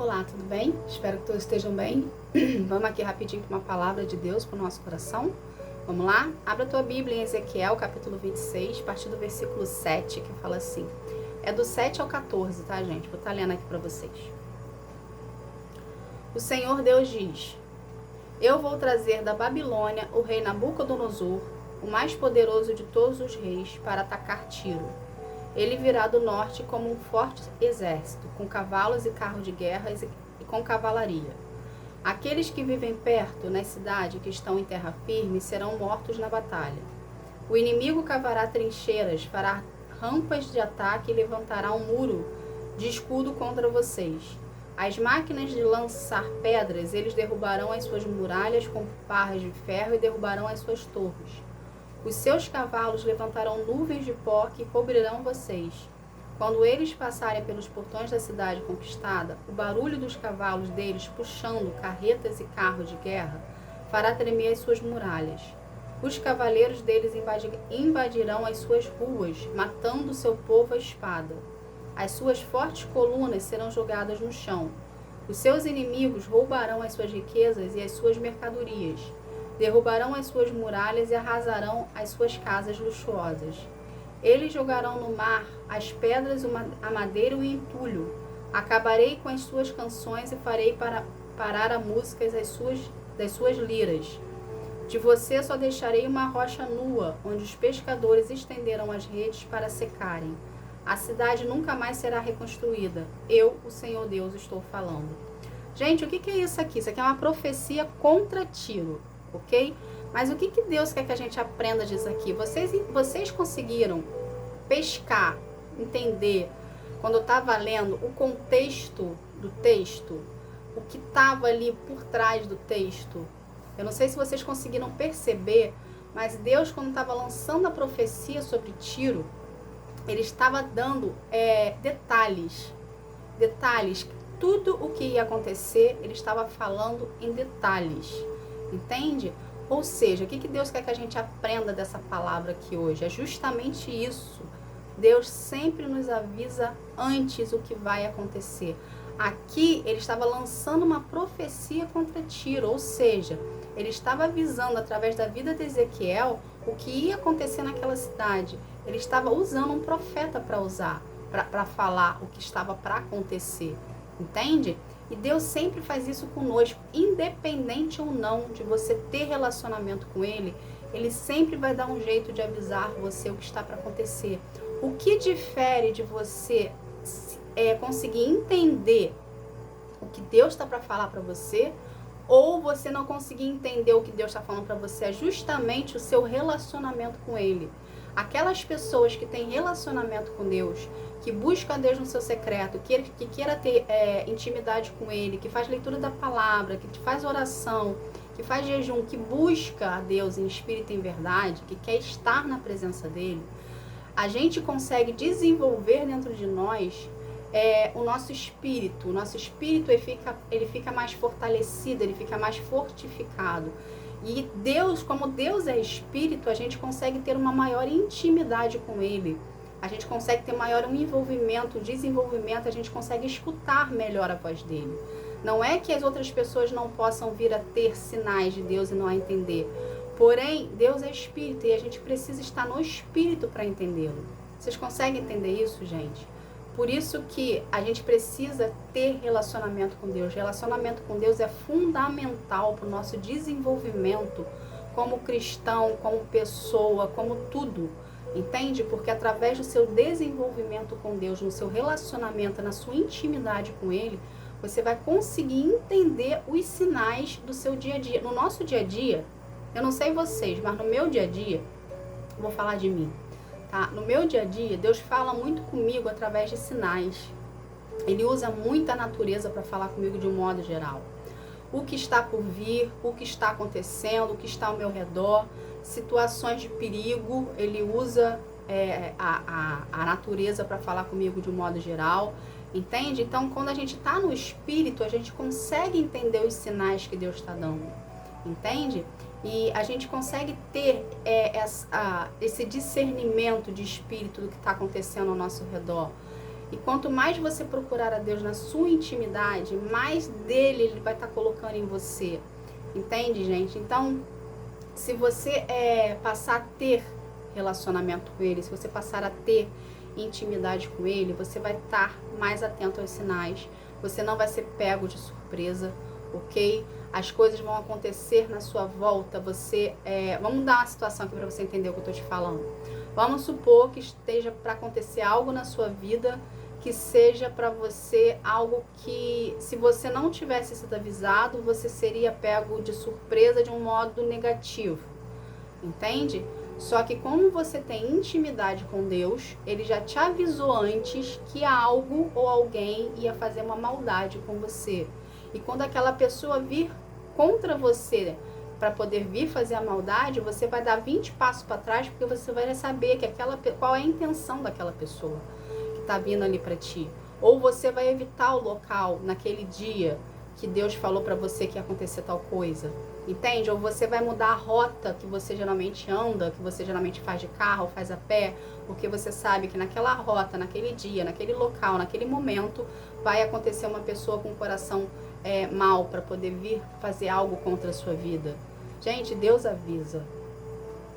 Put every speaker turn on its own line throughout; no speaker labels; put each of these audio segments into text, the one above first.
Olá, tudo bem? Espero que todos estejam bem. Vamos aqui rapidinho para uma palavra de Deus para o nosso coração. Vamos lá? Abra a tua Bíblia em Ezequiel, capítulo 26, a partir do versículo 7, que fala assim. É do 7 ao 14, tá, gente? Vou estar lendo aqui para vocês. O Senhor Deus diz: Eu vou trazer da Babilônia o rei Nabucodonosor, o mais poderoso de todos os reis, para atacar Tiro. Ele virá do norte como um forte exército, com cavalos e carros de guerra e com cavalaria. Aqueles que vivem perto, nas cidades que estão em terra firme, serão mortos na batalha. O inimigo cavará trincheiras, fará rampas de ataque e levantará um muro de escudo contra vocês. As máquinas de lançar pedras, eles derrubarão as suas muralhas com barras de ferro e derrubarão as suas torres. Os seus cavalos levantarão nuvens de pó que cobrirão vocês. Quando eles passarem pelos portões da cidade conquistada, o barulho dos cavalos deles puxando carretas e carros de guerra fará tremer as suas muralhas. Os cavaleiros deles invadirão as suas ruas, matando seu povo à espada. As suas fortes colunas serão jogadas no chão. Os seus inimigos roubarão as suas riquezas e as suas mercadorias. Derrubarão as suas muralhas e arrasarão as suas casas luxuosas. Eles jogarão no mar as pedras, a madeira e o entulho. Acabarei com as suas canções e farei parar a música das suas liras. De você só deixarei uma rocha nua, onde os pescadores estenderam as redes para secarem. A cidade nunca mais será reconstruída. Eu, o Senhor Deus, estou falando. Gente, o que é isso aqui? Isso aqui é uma profecia contra Tiro. Ok? Mas o que Deus quer que a gente aprenda disso aqui? Vocês conseguiram pescar, entender, quando eu estava lendo, o contexto do texto, o que estava ali por trás do texto? Eu não sei se vocês conseguiram perceber, mas Deus, quando estava lançando a profecia sobre Tiro, ele estava dando detalhes, tudo o que ia acontecer, ele estava falando em detalhes. Entende? Ou seja, o que Deus quer que a gente aprenda dessa palavra aqui hoje? É justamente isso. Deus sempre nos avisa antes o que vai acontecer. Aqui, ele estava lançando uma profecia contra Tiro, ou seja, ele estava avisando através da vida de Ezequiel o que ia acontecer naquela cidade. Ele estava usando um profeta para falar o que estava para acontecer. Entende? E Deus sempre faz isso conosco, independente ou não de você ter relacionamento com Ele, Ele sempre vai dar um jeito de avisar você o que está para acontecer. O que difere de você conseguir entender o que Deus está para falar para você, ou você não conseguir entender o que Deus está falando para você, é justamente o seu relacionamento com Ele. Aquelas pessoas que têm relacionamento com Deus, que busca a Deus no seu secreto, que queira ter intimidade com Ele, que faz leitura da palavra, que faz oração, que faz jejum, que busca a Deus em espírito e em verdade, que quer estar na presença dEle, a gente consegue desenvolver dentro de nós o nosso espírito. O nosso espírito ele fica mais fortalecido, ele fica mais fortificado. E Deus, como Deus é espírito, a gente consegue ter uma maior intimidade com Ele. A gente consegue ter maior envolvimento, desenvolvimento, a gente consegue escutar melhor a voz dele. Não é que as outras pessoas não possam vir a ter sinais de Deus e não a entender. Porém, Deus é espírito e a gente precisa estar no espírito para entendê-lo. Vocês conseguem entender isso, gente? Por isso que a gente precisa ter relacionamento com Deus. Relacionamento com Deus é fundamental para o nosso desenvolvimento como cristão, como pessoa, como tudo. Entende? Porque através do seu desenvolvimento com Deus, no seu relacionamento, na sua intimidade com Ele, você vai conseguir entender os sinais do seu dia a dia. No nosso dia a dia, eu não sei vocês, mas no meu dia a dia, vou falar de mim, tá? No meu dia a dia, Deus fala muito comigo através de sinais. Ele usa muito a natureza para falar comigo de um modo geral. O que está por vir, o que está acontecendo, o que está ao meu redor, situações de perigo, ele usa a natureza para falar comigo de um modo geral, entende? Então, quando a gente está no espírito, a gente consegue entender os sinais que Deus está dando, entende? E a gente consegue ter esse discernimento de espírito do que está acontecendo ao nosso redor. E quanto mais você procurar a Deus na sua intimidade, mais dele ele vai estar colocando em você. Entende, gente? Então, se você passar a ter relacionamento com ele, se você passar a ter intimidade com ele, você vai estar mais atento aos sinais. Você não vai ser pego de surpresa, ok? As coisas vão acontecer na sua volta. Vamos dar uma situação aqui para você entender o que eu estou te falando. Vamos supor que esteja para acontecer algo na sua vida que seja para você algo que, se você não tivesse sido avisado, você seria pego de surpresa de um modo negativo. Entende? Só que como você tem intimidade com Deus, ele já te avisou antes que algo ou alguém ia fazer uma maldade com você. E quando aquela pessoa vir contra você para poder vir fazer a maldade, você vai dar 20 passos para trás, porque você vai saber que qual é a intenção daquela pessoa que está vindo ali para ti. Ou você vai evitar o local naquele dia que Deus falou para você que ia acontecer tal coisa. Entende? Ou você vai mudar a rota que você geralmente anda, que você geralmente faz de carro, faz a pé, porque você sabe que naquela rota, naquele dia, naquele local, naquele momento, vai acontecer uma pessoa com o coração mal para poder vir fazer algo contra a sua vida. Gente, Deus avisa.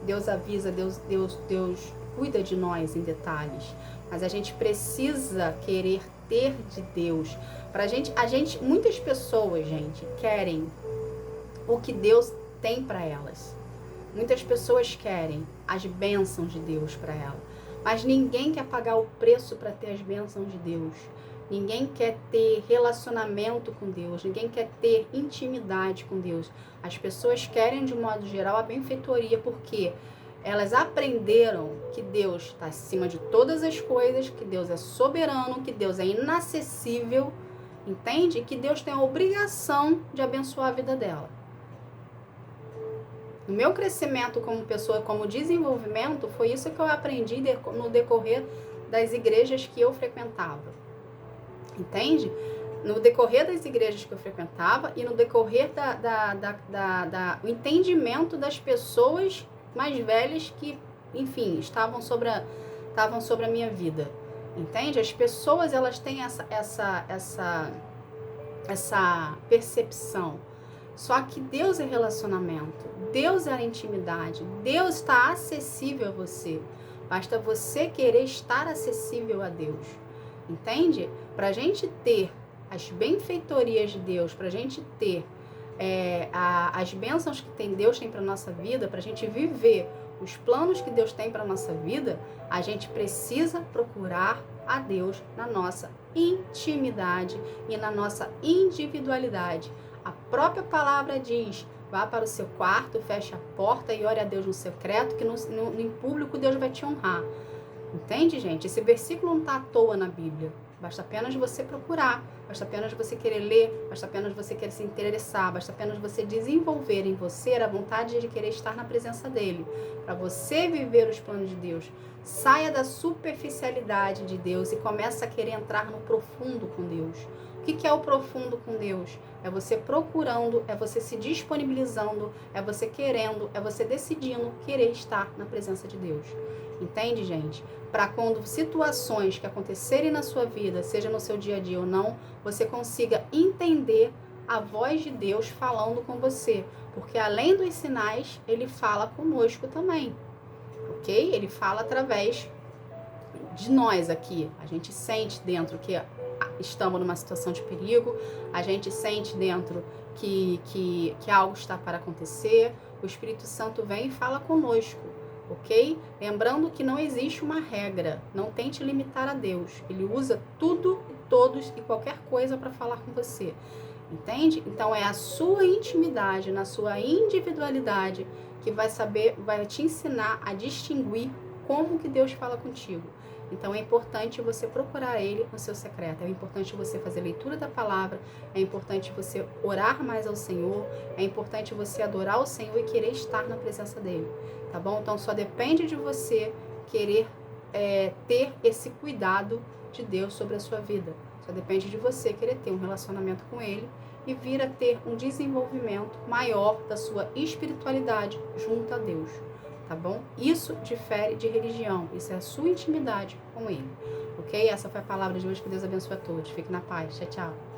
Deus avisa, Deus cuida de nós em detalhes. Mas a gente precisa querer ter de Deus. Muitas pessoas, gente, querem o que Deus tem para elas. Muitas pessoas querem as bênçãos de Deus para elas. Mas ninguém quer pagar o preço para ter as bênçãos de Deus. Ninguém quer ter relacionamento com Deus. Ninguém quer ter intimidade com Deus. As pessoas querem, de um modo geral, a benfeitoria, porque elas aprenderam que Deus está acima de todas as coisas, que Deus é soberano, que Deus é inacessível, entende? E que Deus tem a obrigação de abençoar a vida dela. No meu crescimento como pessoa, como desenvolvimento, foi isso que eu aprendi no decorrer das igrejas que eu frequentava. Entende? No decorrer das igrejas que eu frequentava e no decorrer o entendimento das pessoas mais velhas que, enfim, estavam sobre a minha vida. Entende? As pessoas, elas têm essa percepção. Só que Deus é relacionamento, Deus é intimidade, Deus está acessível a você. Basta você querer estar acessível a Deus. Entende? Para a gente ter as benfeitorias de Deus, para a gente ter as bênçãos que Deus tem para a nossa vida, para a gente viver os planos que Deus tem para a nossa vida, a gente precisa procurar a Deus na nossa intimidade e na nossa individualidade. A própria palavra diz: vá para o seu quarto, feche a porta e ore a Deus no secreto, que em público Deus vai te honrar. Entende, gente? Esse versículo não está à toa na Bíblia. Basta apenas você procurar, basta apenas você querer ler, basta apenas você querer se interessar, basta apenas você desenvolver em você a vontade de querer estar na presença dele, para você viver os planos de Deus. Saia da superficialidade de Deus e comece a querer entrar no profundo com Deus. O que é o profundo com Deus? É você procurando, é você se disponibilizando, é você querendo, é você decidindo querer estar na presença de Deus. Entende, gente? Para quando situações que acontecerem na sua vida, seja no seu dia a dia ou não, você consiga entender a voz de Deus falando com você. Porque além dos sinais, ele fala conosco também. Ok? Ele fala através de nós aqui. A gente sente dentro que estamos numa situação de perigo, a gente sente dentro que algo está para acontecer, o Espírito Santo vem e fala conosco, ok? Lembrando que não existe uma regra, não tente limitar a Deus, ele usa tudo e todos e qualquer coisa para falar com você, entende? Então é a sua intimidade, na sua individualidade, que vai te ensinar a distinguir como que Deus fala contigo. Então é importante você procurar ele no seu secreto, é importante você fazer leitura da palavra, é importante você orar mais ao Senhor, é importante você adorar o Senhor e querer estar na presença dele, tá bom? Então só depende de você querer ter esse cuidado de Deus sobre a sua vida, só depende de você querer ter um relacionamento com ele e vir a ter um desenvolvimento maior da sua espiritualidade junto a Deus. Tá bom? Isso difere de religião, isso é a sua intimidade com ele. Ok? Essa foi a palavra de hoje. Que Deus abençoe a todos. Fique na paz. Tchau, tchau.